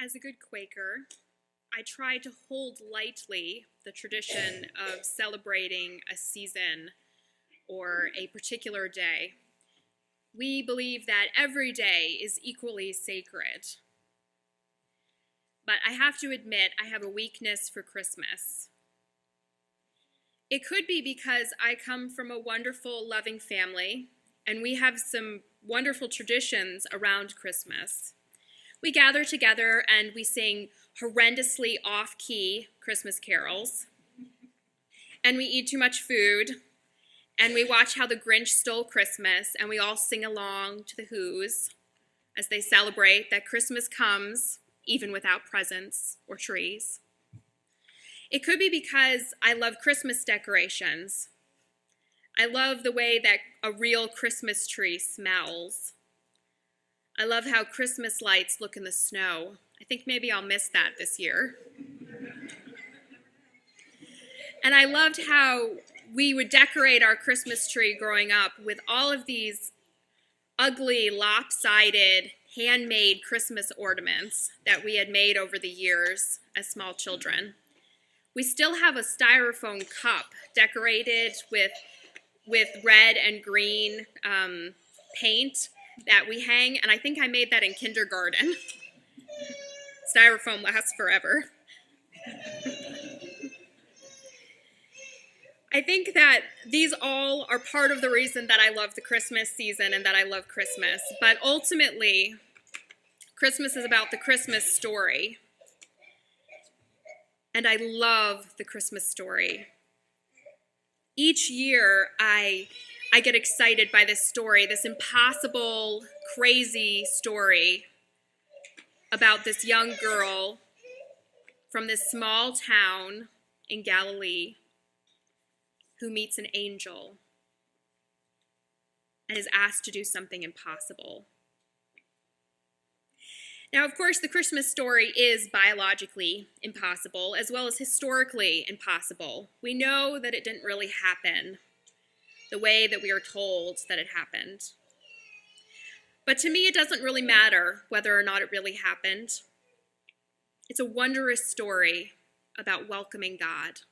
As a good Quaker, I try to hold lightly the tradition of celebrating a season or a particular day. We believe that every day is equally sacred. But I have to admit, I have a weakness for Christmas. It could be because I come from a wonderful, loving family, and we have some wonderful traditions around Christmas. We gather together and we sing horrendously off-key Christmas carols, and we eat too much food, and we watch How the Grinch Stole Christmas, and we all sing along to the Who's as they celebrate that Christmas comes even without presents or trees. It could be because I love Christmas decorations. I love the way that a real Christmas tree smells. I love how Christmas lights look in the snow. I think maybe I'll miss that this year. And I loved how we would decorate our Christmas tree growing up with all of these ugly, lopsided, handmade Christmas ornaments that we had made over the years as small children. We still have a styrofoam cup decorated with red and green paint that we hang, and I think I made that in kindergarten. Styrofoam lasts forever. I think that these all are part of the reason that I love the Christmas season and that I love Christmas. But ultimately, Christmas is about the Christmas story. And I love the Christmas story. Each year, I get excited by this story, this impossible, crazy story about this young girl from this small town in Galilee who meets an angel and is asked to do something impossible. Now, of course, the Christmas story is biologically impossible as well as historically impossible. We know that it didn't really happen the way that we are told that it happened. But to me, it doesn't really matter whether or not it really happened. It's a wondrous story about welcoming God.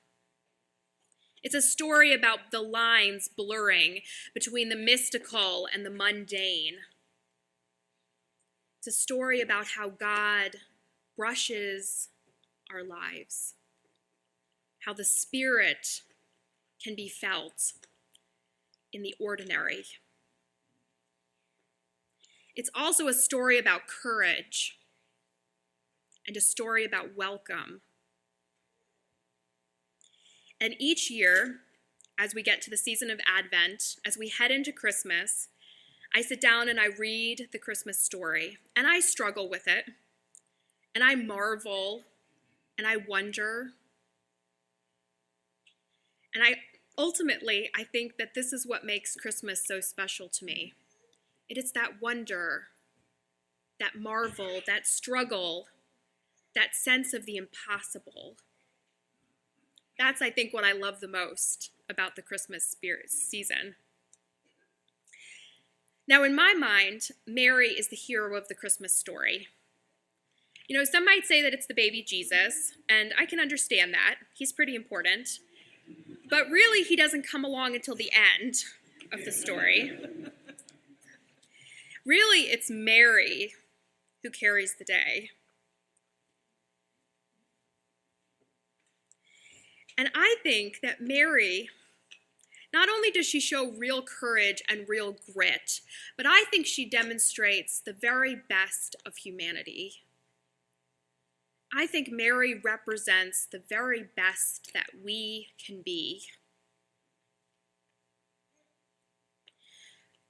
It's a story about the lines blurring between the mystical and the mundane. It's a story about how God brushes our lives, how the Spirit can be felt in the ordinary. It's also a story about courage and a story about welcome. And each year, as we get to the season of Advent, as we head into Christmas, I sit down and I read the Christmas story, and I struggle with it, and I marvel, and I wonder, and ultimately, I think that this is what makes Christmas so special to me. It is that wonder, that marvel, that struggle, that sense of the impossible. That's, I think, what I love the most about the Christmas season. Now, in my mind, Mary is the hero of the Christmas story. You know, some might say that it's the baby Jesus, and I can understand that. He's pretty important. But really, he doesn't come along until the end of the story. Really, it's Mary who carries the day. And I think that Mary, not only does she show real courage and real grit, but I think she demonstrates the very best of humanity. I think Mary represents the very best that we can be.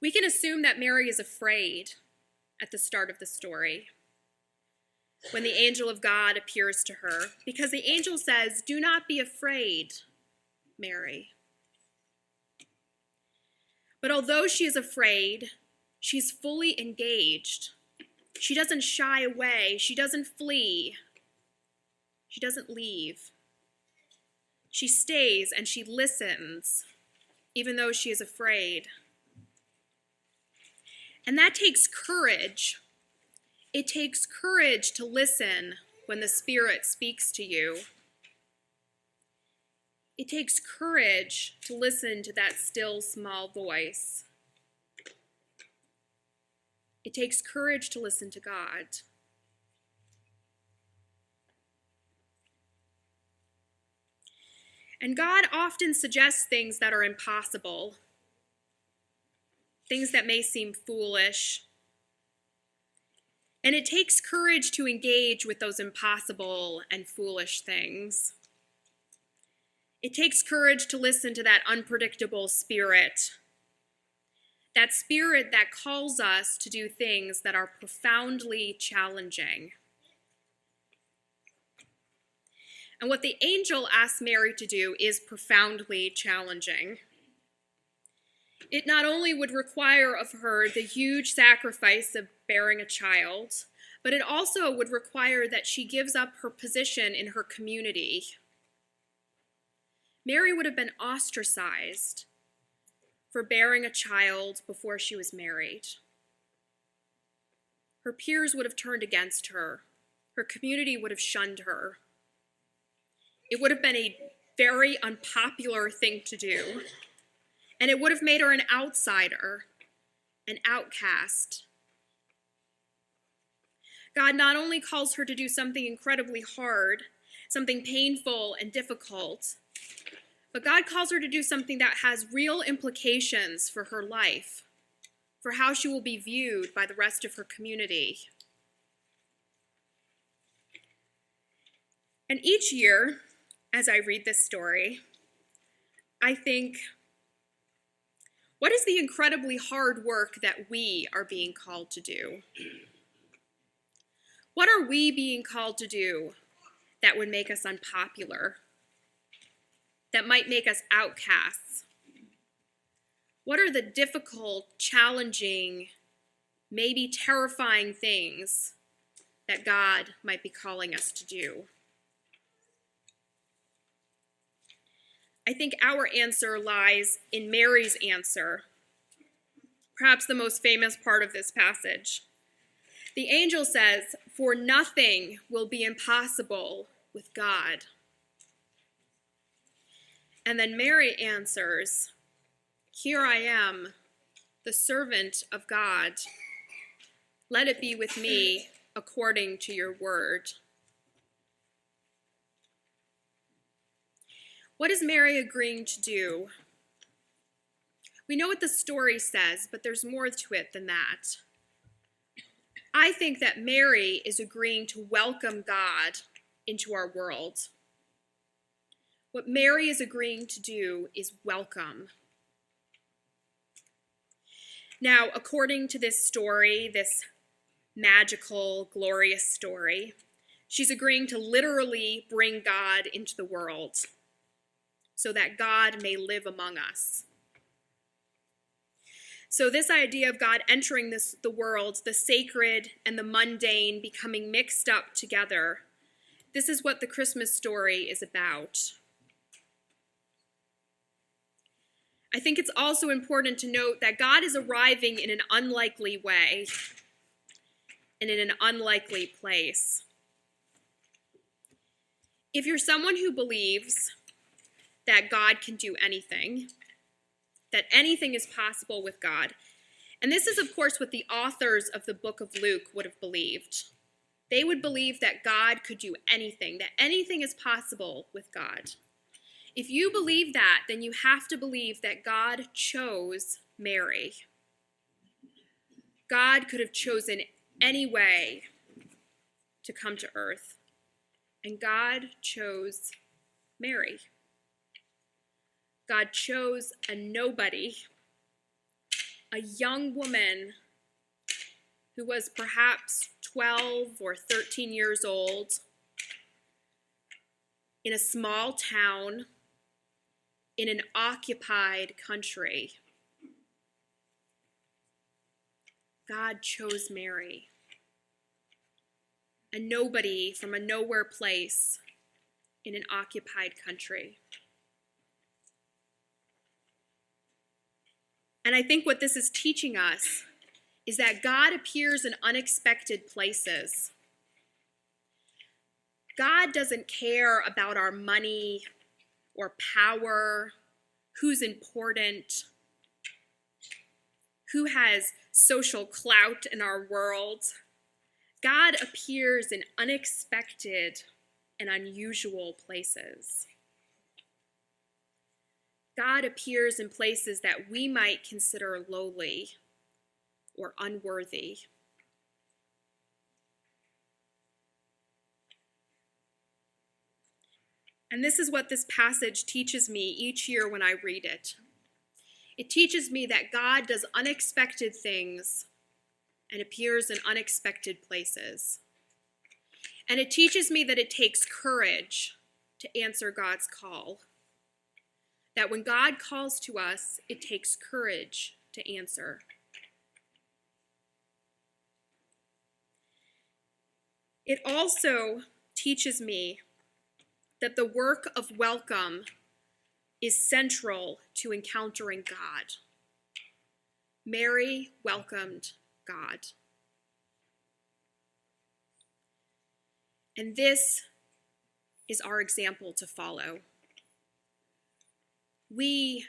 We can assume that Mary is afraid at the start of the story when the angel of God appears to her, because the angel says, "Do not be afraid, Mary." But although she is afraid, she's fully engaged. She doesn't shy away. She doesn't flee. She doesn't leave. She stays and she listens, even though she is afraid. And that takes courage. It takes courage to listen when the Spirit speaks to you. It takes courage to listen to that still small voice. It takes courage to listen to God. And God often suggests things that are impossible, things that may seem foolish. And it takes courage to engage with those impossible and foolish things. It takes courage to listen to that unpredictable spirit, that spirit that calls us to do things that are profoundly challenging. And what the angel asks Mary to do is profoundly challenging. It not only would require of her the huge sacrifice of bearing a child, but it also would require that she gives up her position in her community. Mary would have been ostracized for bearing a child before she was married. Her peers would have turned against her. Her community would have shunned her. It would have been a very unpopular thing to do, and it would have made her an outsider, an outcast. God not only calls her to do something incredibly hard, something painful and difficult, but God calls her to do something that has real implications for her life, for how she will be viewed by the rest of her community. And each year, as I read this story, I think, what is the incredibly hard work that we are being called to do? What are we being called to do that would make us unpopular, that might make us outcasts? What are the difficult, challenging, maybe terrifying things that God might be calling us to do? I think our answer lies in Mary's answer, perhaps the most famous part of this passage. The angel says, "For nothing will be impossible with God." And then Mary answers, "Here I am, the servant of God. Let it be with me according to your word." What is Mary agreeing to do? We know what the story says, but there's more to it than that. I think that Mary is agreeing to welcome God into our world. What Mary is agreeing to do is welcome. Now, according to this story, this magical, glorious story, she's agreeing to literally bring God into the world so that God may live among us. So this idea of God entering the world, the sacred and the mundane becoming mixed up together, this is what the Christmas story is about. I think it's also important to note that God is arriving in an unlikely way and in an unlikely place. If you're someone who believes that God can do anything, that anything is possible with God, and this is, of course, what the authors of the book of Luke would have believed. They would believe that God could do anything, that anything is possible with God. If you believe that, then you have to believe that God chose Mary. God could have chosen any way to come to earth, and God chose Mary. God chose a nobody, a young woman who was perhaps 12 or 13 years old, in a small town, in an occupied country. God chose Mary, a nobody from a nowhere place in an occupied country. And I think what this is teaching us is that God appears in unexpected places. God doesn't care about our money or power, who's important, who has social clout in our world. God appears in unexpected and unusual places. God appears in places that we might consider lowly or unworthy. And this is what this passage teaches me each year when I read it. It teaches me that God does unexpected things and appears in unexpected places. And it teaches me that it takes courage to answer God's call. That when God calls to us, it takes courage to answer. It also teaches me that the work of welcome is central to encountering God. Mary welcomed God. And this is our example to follow. We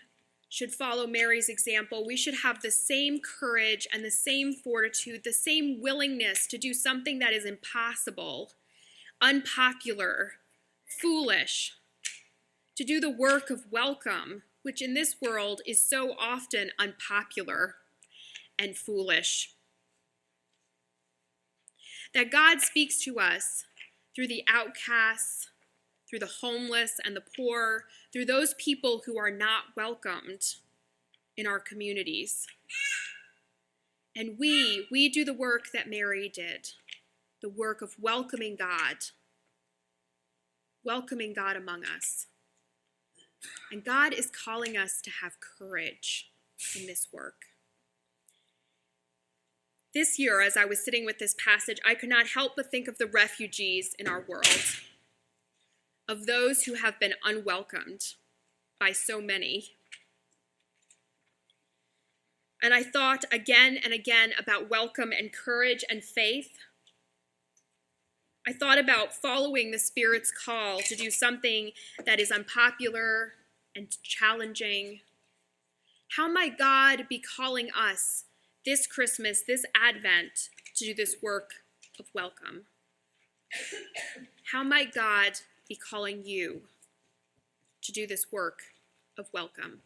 should follow Mary's example. We should have the same courage and the same fortitude, the same willingness to do something that is impossible, unpopular, foolish, to do the work of welcome, which in this world is so often unpopular and foolish. That God speaks to us through the outcasts, through the homeless and the poor, through those people who are not welcomed in our communities. And we do the work that Mary did, the work of welcoming God among us. And God is calling us to have courage in this work. This year, as I was sitting with this passage, I could not help but think of the refugees in our world, of those who have been unwelcomed by so many. And I thought again and again about welcome and courage and faith. I thought about following the Spirit's call to do something that is unpopular and challenging. How might God be calling us this Christmas, this Advent, to do this work of welcome? How might God be calling you to do this work of welcome?